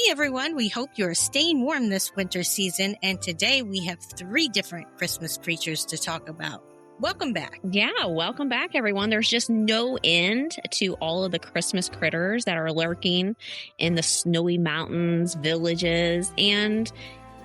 everyone. We hope you're staying warm this winter season, and today we have 3 different Christmas creatures to talk about. Welcome back. Yeah, welcome back, everyone. There's just no end to all of the Christmas critters that are lurking in the snowy mountains, villages, and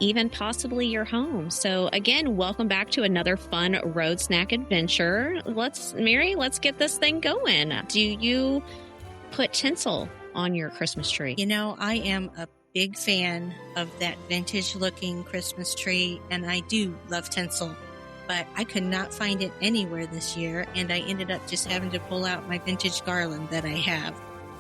even possibly your home. So again, welcome back to another fun road snack adventure. Mary, let's get this thing going. Do you put tinsel on your Christmas tree? You know, I am a big fan of that vintage looking Christmas tree, and I do love tinsel, but I could not find it anywhere this year, and I ended up just having to pull out my vintage garland that I have.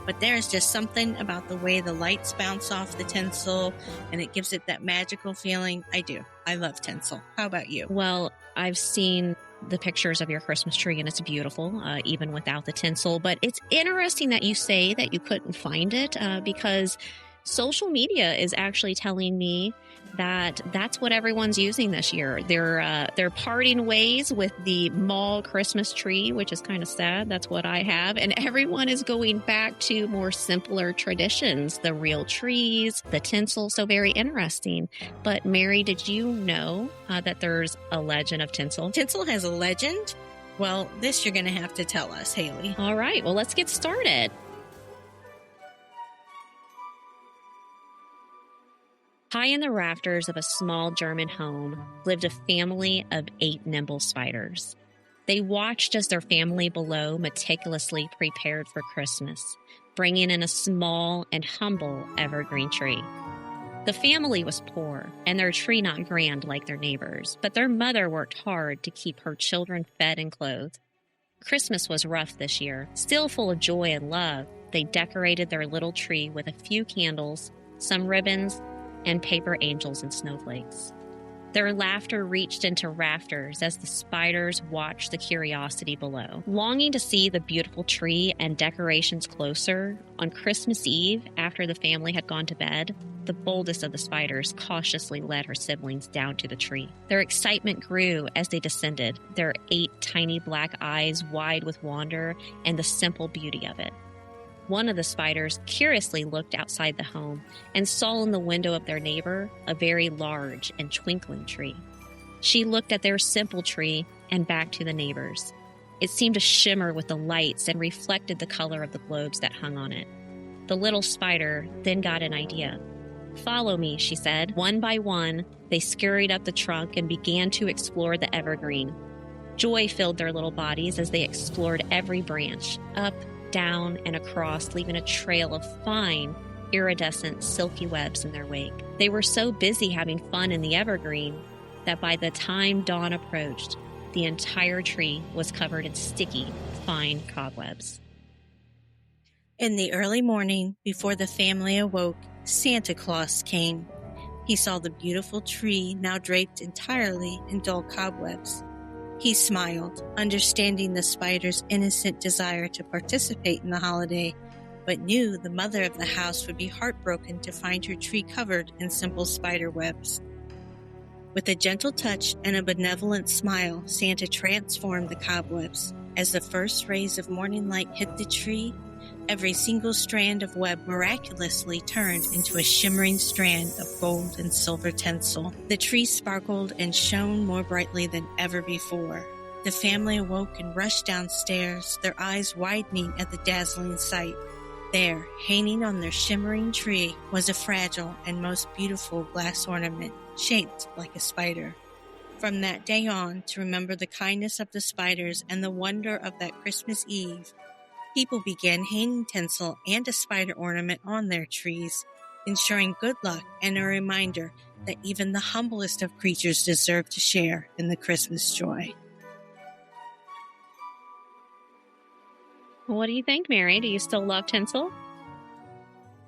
But there's just something about the way the lights bounce off the tinsel, and it gives it that magical feeling. I love tinsel. How about you? Well, I've seen the pictures of your Christmas tree, and it's beautiful, even without the tinsel. But it's interesting that you say that you couldn't find it, because social media is actually telling me that that's what everyone's using this year. They're parting ways with the mall Christmas tree, which is kind of sad. That's what I have. And everyone is going back to more simpler traditions, the real trees, the tinsel. So very interesting. But Mary, did you know that there's a legend of tinsel? Tinsel has a legend? Well, this you're going to have to tell us, Haley. All right. Well, let's get started. High in the rafters of a small German home lived a family of 8 nimble spiders. They watched as their family below meticulously prepared for Christmas, bringing in a small and humble evergreen tree. The family was poor, and their tree not grand like their neighbors, but their mother worked hard to keep her children fed and clothed. Christmas was rough this year. Still full of joy and love, they decorated their little tree with a few candles, some ribbons, and paper angels and snowflakes. Their laughter reached into rafters as the spiders watched the curiosity below. Longing to see the beautiful tree and decorations closer, on Christmas Eve, after the family had gone to bed, the boldest of the spiders cautiously led her siblings down to the tree. Their excitement grew as they descended, their 8 tiny black eyes wide with wonder and the simple beauty of it. One of the spiders curiously looked outside the home and saw in the window of their neighbor a very large and twinkling tree. She looked at their simple tree and back to the neighbor's. It seemed to shimmer with the lights and reflected the color of the globes that hung on it. The little spider then got an idea. "Follow me," she said. One by one, they scurried up the trunk and began to explore the evergreen. Joy filled their little bodies as they explored every branch, up, down, and across, leaving a trail of fine, iridescent, silky webs in their wake. They were so busy having fun in the evergreen that by the time dawn approached, the entire tree was covered in sticky, fine cobwebs. In the early morning, before the family awoke, Santa Claus came. He saw the beautiful tree now draped entirely in dull cobwebs. He smiled, understanding the spider's innocent desire to participate in the holiday, but knew the mother of the house would be heartbroken to find her tree covered in simple spider webs. With a gentle touch and a benevolent smile, Santa transformed the cobwebs. As the first rays of morning light hit the tree, every single strand of web miraculously turned into a shimmering strand of gold and silver tinsel. The tree sparkled and shone more brightly than ever before. The family awoke and rushed downstairs, their eyes widening at the dazzling sight. There, hanging on their shimmering tree, was a fragile and most beautiful glass ornament, shaped like a spider. From that day on, to remember the kindness of the spiders and the wonder of that Christmas Eve, people began hanging tinsel and a spider ornament on their trees, ensuring good luck and a reminder that even the humblest of creatures deserve to share in the Christmas joy. What do you think, Mary? Do you still love tinsel?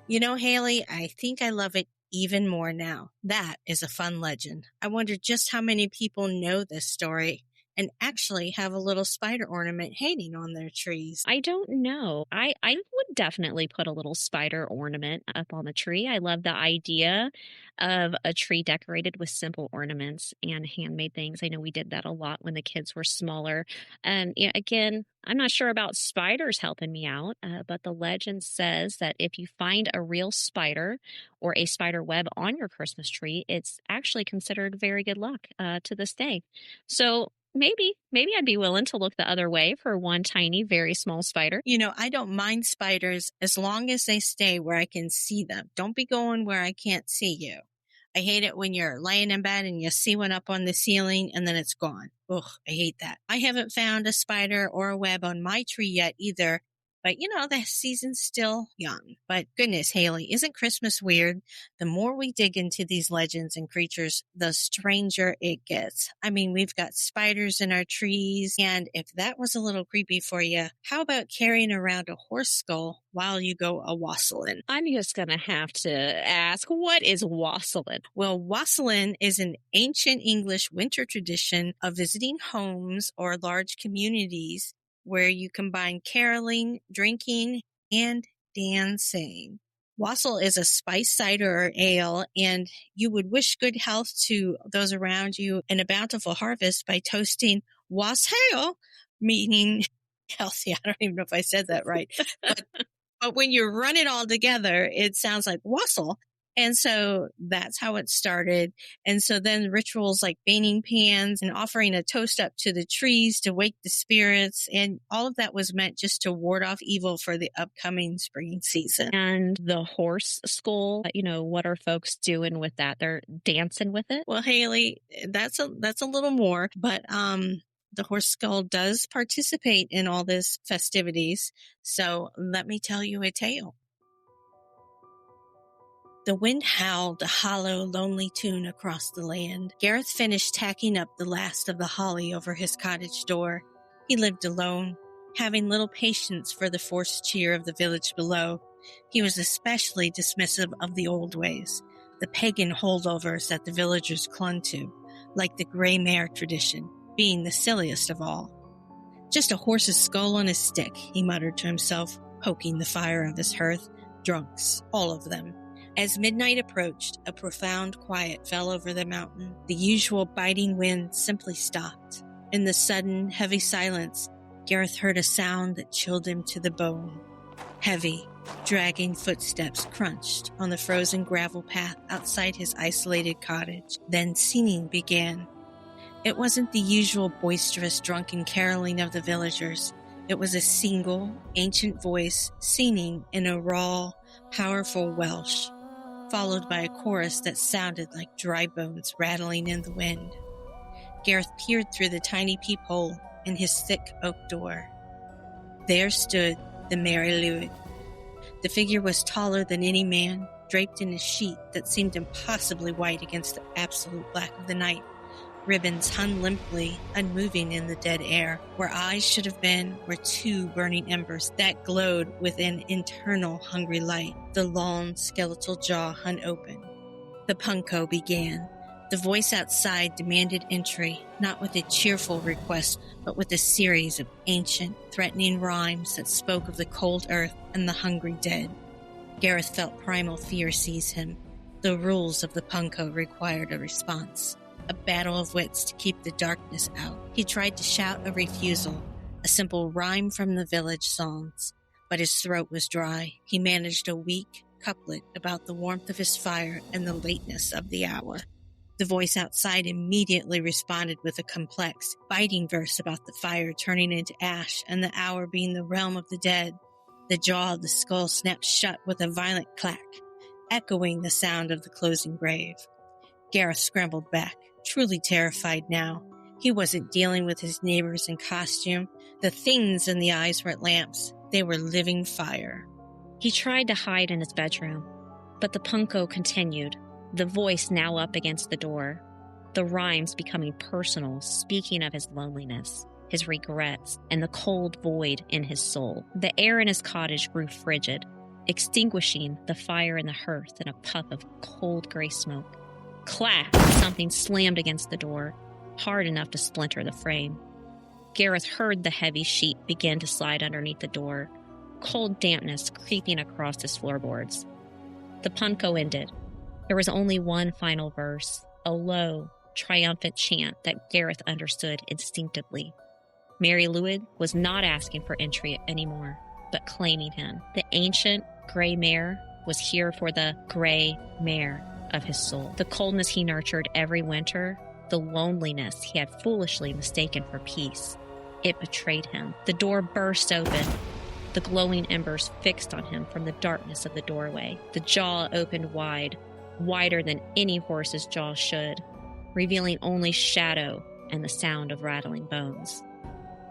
You know, Haley, I think I love it even more now. That is a fun legend. I wonder just how many people know this story. and actually have a little spider ornament hanging on their trees. I don't know. I would definitely put a little spider ornament up on the tree. I love the idea of a tree decorated with simple ornaments and handmade things. I know we did that a lot when the kids were smaller. And yeah, again, I'm not sure about spiders helping me out, but the legend says that if you find a real spider or a spider web on your Christmas tree, it's actually considered very good luck to this day. So maybe I'd be willing to look the other way for one tiny, very small spider. I don't mind spiders as long as they stay where I can see them. Don't be going where I can't see you. I hate it when you're laying in bed and you see one up on the ceiling and then it's gone. Ugh, I hate that. I haven't found a spider or a web on my tree yet either. But the season's still young. But goodness, Haley, isn't Christmas weird? The more we dig into these legends and creatures, the stranger it gets. I mean, we've got spiders in our trees. And if that was a little creepy for you, how about carrying around a horse skull while you go a wassailing? I'm just going to have to ask, what is wassailing? Well, wassailing is an ancient English winter tradition of visiting homes or large communities where you combine caroling, drinking, and dancing. Wassail is a spiced cider or ale, and you would wish good health to those around you and a bountiful harvest by toasting wassail, meaning healthy. I don't even know if I said that right. But when you run it all together, it sounds like wassail. And so that's how it started. And so then rituals like banging pans and offering a toast up to the trees to wake the spirits. And all of that was meant just to ward off evil for the upcoming spring season. And the horse skull, what are folks doing with that? They're dancing with it? Well, Haley, that's a little more, but, the horse skull does participate in all this festivities. So let me tell you a tale. The wind howled a hollow, lonely tune across the land. Gareth finished tacking up the last of the holly over his cottage door. He lived alone, having little patience for the forced cheer of the village below. He was especially dismissive of the old ways, the pagan holdovers that the villagers clung to, like the gray mare tradition, being the silliest of all. Just a horse's skull on a stick, he muttered to himself, poking the fire of his hearth. Drunks, all of them. As midnight approached, a profound quiet fell over the mountain. The usual biting wind simply stopped. In the sudden, heavy silence, Gareth heard a sound that chilled him to the bone. Heavy, dragging footsteps crunched on the frozen gravel path outside his isolated cottage. Then singing began. It wasn't the usual boisterous, drunken caroling of the villagers. It was a single, ancient voice singing in a raw, powerful Welsh, followed by a chorus that sounded like dry bones rattling in the wind. Gareth peered through the tiny peephole in his thick oak door. There stood the merry Lwyd. The figure was taller than any man, draped in a sheet that seemed impossibly white against the absolute black of the night. Ribbons hung limply, unmoving in the dead air. Where eyes should have been were two burning embers that glowed with an internal hungry light. The long, skeletal jaw hung open. The punko began. The voice outside demanded entry, not with a cheerful request, but with a series of ancient, threatening rhymes that spoke of the cold earth and the hungry dead. Gareth felt primal fear seize him. The rules of the punko required a response. A battle of wits to keep the darkness out. He tried to shout a refusal, a simple rhyme from the village songs, but his throat was dry. He managed a weak couplet about the warmth of his fire and the lateness of the hour. The voice outside immediately responded with a complex, biting verse about the fire turning into ash and the hour being the realm of the dead. The jaw of the skull snapped shut with a violent clack, echoing the sound of the closing grave. Gareth scrambled back, truly terrified now. He wasn't dealing with his neighbors in costume. The things in the eyes were lamps. They were living fire. He tried to hide in his bedroom, but the punko continued, the voice now up against the door, the rhymes becoming personal, speaking of his loneliness, his regrets, and the cold void in his soul. The air in his cottage grew frigid, extinguishing the fire in the hearth in a puff of cold gray smoke. Clack! Something slammed against the door. hard enough to splinter the frame. Gareth heard the heavy sheet begin to slide underneath the door, cold dampness creeping across his floorboards. The punko ended. There was only one final verse, a low, triumphant chant that Gareth understood instinctively. Mary Lwyd was not asking for entry anymore, but claiming him. The ancient gray mare was here for the gray mare of his soul. The coldness he nurtured every winter, the loneliness he had foolishly mistaken for peace. It betrayed him. The door burst open. The glowing embers fixed on him from the darkness of the doorway. The jaw opened wide, wider than any horse's jaw should, revealing only shadow and the sound of rattling bones.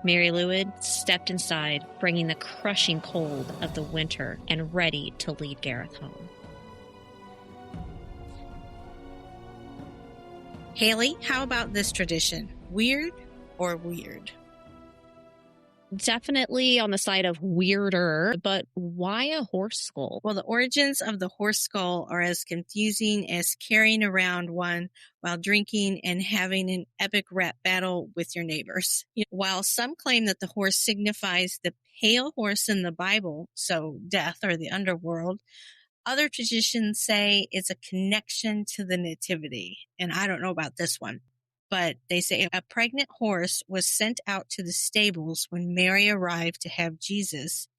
Mary Lwyd stepped inside, bringing the crushing cold of the winter and ready to lead Gareth home. Haley, how about this tradition? Weird or weird? Definitely on the side of weirder, but why a horse skull? Well, the origins of the horse skull are as confusing as carrying around one while drinking and having an epic rap battle with your neighbors. While some claim that the horse signifies the pale horse in the Bible, so death or the underworld, other traditions say it's a connection to the nativity. And I don't know about this one. But they say a pregnant horse was sent out to the stables when Mary arrived to have Jesus,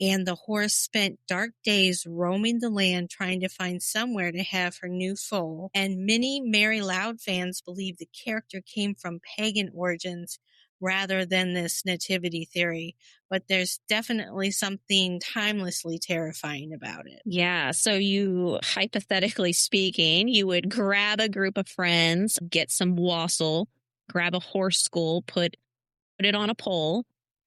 and the horse spent dark days roaming the land trying to find somewhere to have her new foal. And many Mary Lwyd fans believe the character came from pagan origins rather than this nativity theory. But there's definitely something timelessly terrifying about it. Yeah, so you, hypothetically speaking, you would grab a group of friends, get some wassail, grab a horse skull, put it on a pole,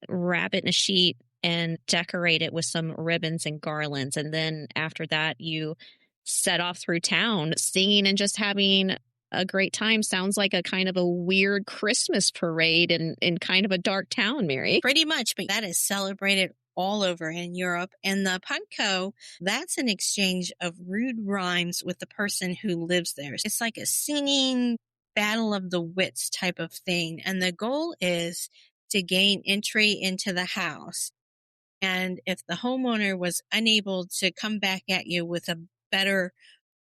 wrap it in a sheet, and decorate it with some ribbons and garlands. And then after that, you set off through town singing and just having a great time. Sounds like a kind of a weird Christmas parade in kind of a dark town, Mary. Pretty much, but that is celebrated all over in Europe. And the punko, that's an exchange of rude rhymes with the person who lives there. It's like a singing battle of the wits type of thing. And the goal is to gain entry into the house. And if the homeowner was unable to come back at you with a better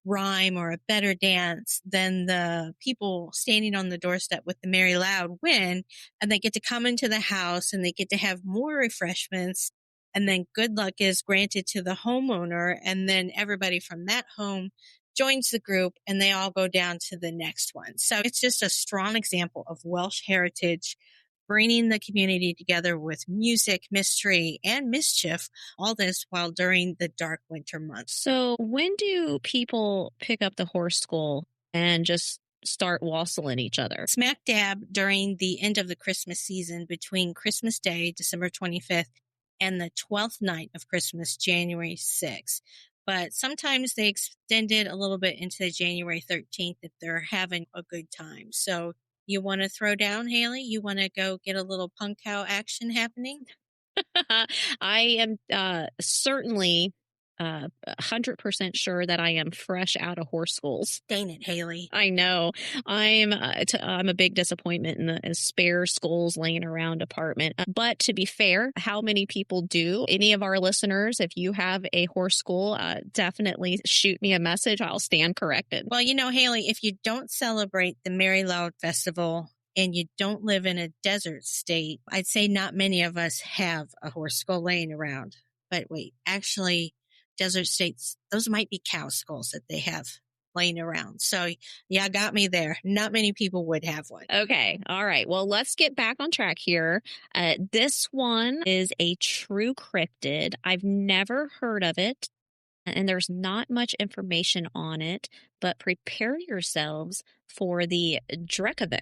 rhyme or a better dance, then the people standing on the doorstep with the Mary Lwyd win, and they get to come into the house and they get to have more refreshments, and then good luck is granted to the homeowner, and then everybody from that home joins the group and they all go down to the next one. So it's just a strong example of Welsh heritage bringing the community together with music, mystery, and mischief, all this while during the dark winter months. So when do people pick up the horse skull and just start wassailing each other? Smack dab during the end of the Christmas season between Christmas Day, December 25th, and the 12th night of Christmas, January 6th. But sometimes they extend it a little bit into January 13th if they're having a good time. So you want to throw down, Haley? You want to go get a little punk cow action happening? I am certainly 100% sure that I am fresh out of horse skulls. Dang it, Haley. I know. I'm a big disappointment in the spare skulls laying around apartment. But to be fair, how many people do? Any of our listeners, if you have a horse skull, definitely shoot me a message. I'll stand corrected. Well, Haley, if you don't celebrate the Mary Lwyd Festival and you don't live in a desert state, I'd say not many of us have a horse skull laying around. But wait, actually, desert states, those might be cow skulls that they have laying around. So yeah, got me there. Not many people would have one. Okay. All right. Well, let's get back on track here. This one is a true cryptid. I've never heard of it, and there's not much information on it, but prepare yourselves for the Drekavac.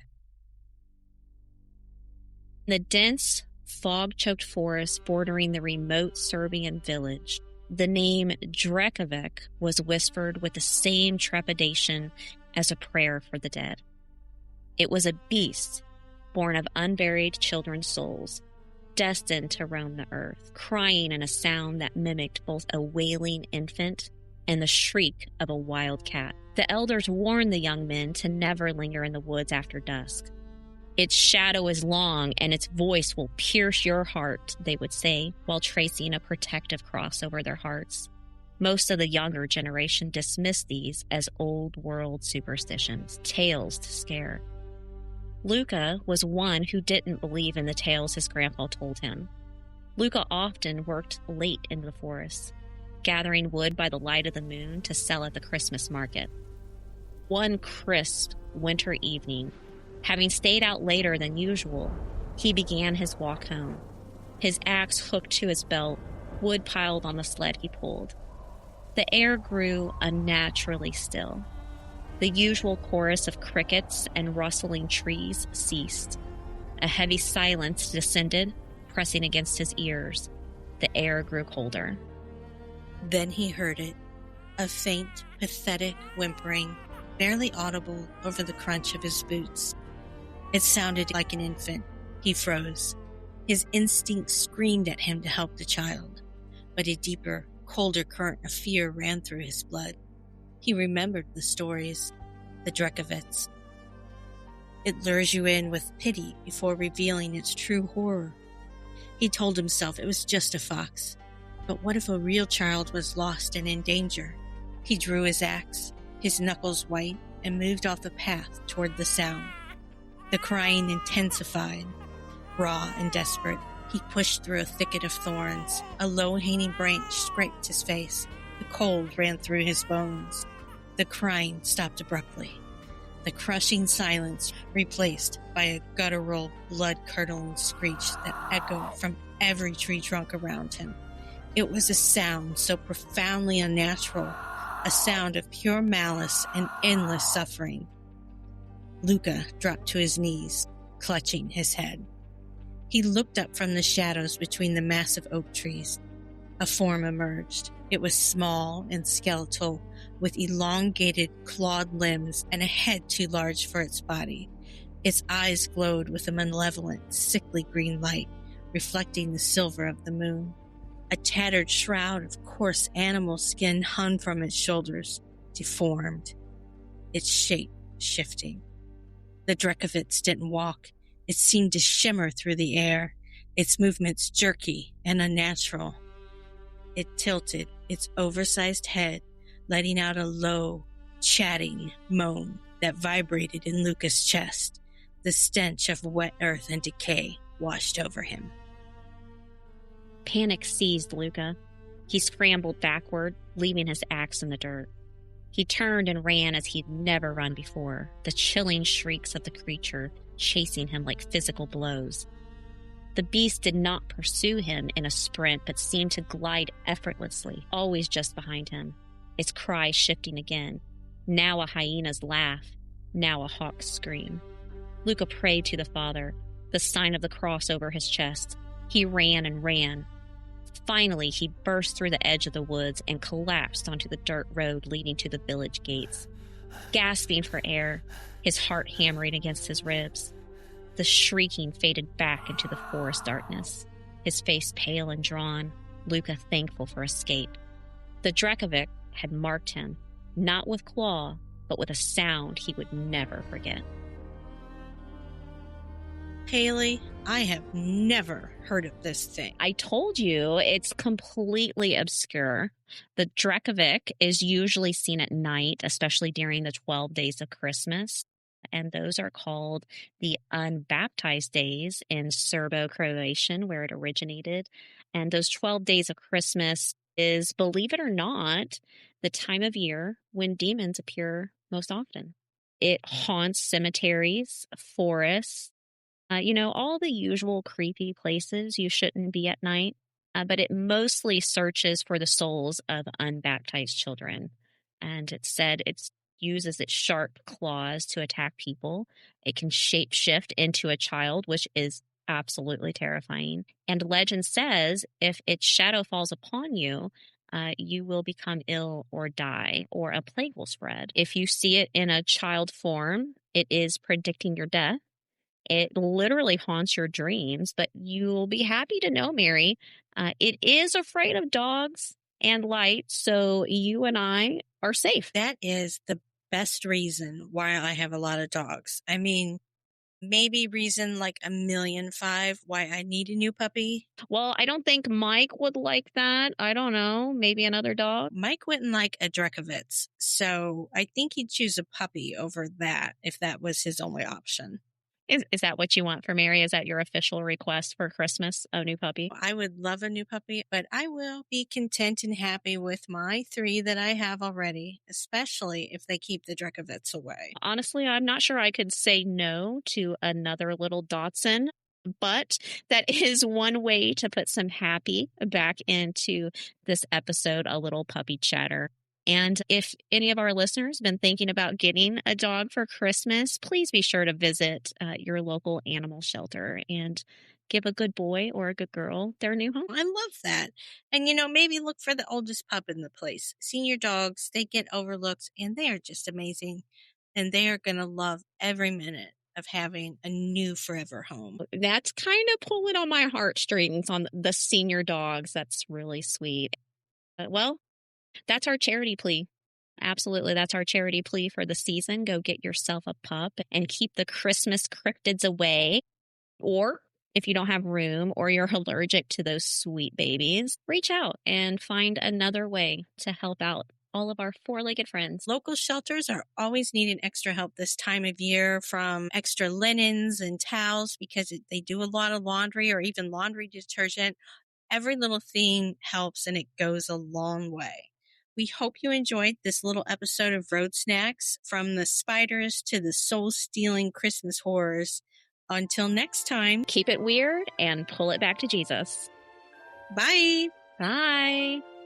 The dense, fog-choked forest bordering the remote Serbian village. The name Drekavac was whispered with the same trepidation as a prayer for the dead. It was a beast born of unburied children's souls, destined to roam the earth, crying in a sound that mimicked both a wailing infant and the shriek of a wild cat. The elders warned the young men to never linger in the woods after dusk. Its shadow is long and its voice will pierce your heart, they would say, while tracing a protective cross over their hearts. Most of the younger generation dismissed these as old world superstitions, tales to scare. Luca was one who didn't believe in the tales his grandpa told him. Luca often worked late in the forest, gathering wood by the light of the moon to sell at the Christmas market. One crisp winter evening, having stayed out later than usual, he began his walk home. His axe hooked to his belt, wood piled on the sled he pulled. The air grew unnaturally still. The usual chorus of crickets and rustling trees ceased. A heavy silence descended, pressing against his ears. The air grew colder. Then he heard it, a faint, pathetic whimpering, barely audible over the crunch of his boots. It sounded like an infant. He froze. His instinct screamed at him to help the child, but a deeper, colder current of fear ran through his blood. He remembered the stories, the Drekavac. It lures you in with pity before revealing its true horror. He told himself it was just a fox. But what if a real child was lost and in danger? He drew his axe, his knuckles white, and moved off the path toward the sound. The crying intensified. Raw and desperate, he pushed through a thicket of thorns. A low-hanging branch scraped his face. The cold ran through his bones. The crying stopped abruptly. The crushing silence replaced by a guttural, blood-curdling screech that echoed from every tree trunk around him. It was a sound so profoundly unnatural, a sound of pure malice and endless suffering. Luca dropped to his knees, clutching his head. He looked up from the shadows between the massive oak trees. A form emerged. It was small and skeletal, with elongated, clawed limbs and a head too large for its body. Its eyes glowed with a malevolent, sickly green light, reflecting the silver of the moon. A tattered shroud of coarse animal skin hung from its shoulders, deformed, its shape shifting. The Drekavac didn't walk. It seemed to shimmer through the air, its movements jerky and unnatural. It tilted its oversized head, letting out a low, chatting moan that vibrated in Luca's chest. The stench of wet earth and decay washed over him. Panic seized Luca. He scrambled backward, leaving his axe in the dirt. He turned and ran as he'd never run before, the chilling shrieks of the creature chasing him like physical blows. The beast did not pursue him in a sprint, but seemed to glide effortlessly, always just behind him, its cry shifting again. Now a hyena's laugh, now a hawk's scream. Luca prayed to the Father, the sign of the cross over his chest. He ran and ran. Finally, he burst through the edge of the woods and collapsed onto the dirt road leading to the village gates. Gasping for air, his heart hammering against his ribs. The shrieking faded back into the forest darkness, his face pale and drawn, Luca thankful for escape. The Drekavac had marked him, not with claw, but with a sound he would never forget. Haley, I have never heard of this thing. I told you it's completely obscure. The Drekavac is usually seen at night, especially during the 12 days of Christmas. And those are called the unbaptized days in Serbo-Croatian, where it originated. And those 12 days of Christmas is, believe it or not, the time of year when demons appear most often. It haunts cemeteries, forests, all the usual creepy places you shouldn't be at night, but it mostly searches for the souls of unbaptized children. And it's said it uses its sharp claws to attack people. It can shapeshift into a child, which is absolutely terrifying. And legend says if its shadow falls upon you, you will become ill or die, or a plague will spread. If you see it in a child form, it is predicting your death. It literally haunts your dreams, but you'll be happy to know, Mary, it is afraid of dogs and light, so you and I are safe. That is the best reason why I have a lot of dogs. I mean, maybe reason like 1,000,005 why I need a new puppy. Well, I don't think Mike would like that. I don't know. Maybe another dog. Mike wouldn't like a Drekavac, so I think he'd choose a puppy over that if that was his only option. Is that what you want for Mary? Is that your official request for Christmas? A new puppy? I would love a new puppy, but I will be content and happy with my 3 that I have already, especially if they keep the Drekavac away. Honestly, I'm not sure I could say no to another little Dachshund, but that is one way to put some happy back into this episode, A Little Puppy Chatter. And if any of our listeners have been thinking about getting a dog for Christmas, please be sure to visit your local animal shelter and give a good boy or a good girl their new home. I love that. And, maybe look for the oldest pup in the place. Senior dogs, they get overlooked and they are just amazing. And they are going to love every minute of having a new forever home. That's kind of pulling on my heartstrings on the senior dogs. That's really sweet. Well, that's our charity plea. Absolutely. That's our charity plea for the season. Go get yourself a pup and keep the Christmas cryptids away. Or if you don't have room or you're allergic to those sweet babies, reach out and find another way to help out all of our four-legged friends. Local shelters are always needing extra help this time of year, from extra linens and towels because they do a lot of laundry, or even laundry detergent. Every little thing helps and it goes a long way. We hope you enjoyed this little episode of Road Snacks, from the spiders to the soul-stealing Christmas horrors. Until next time, keep it weird and pull it back to Jesus. Bye. Bye.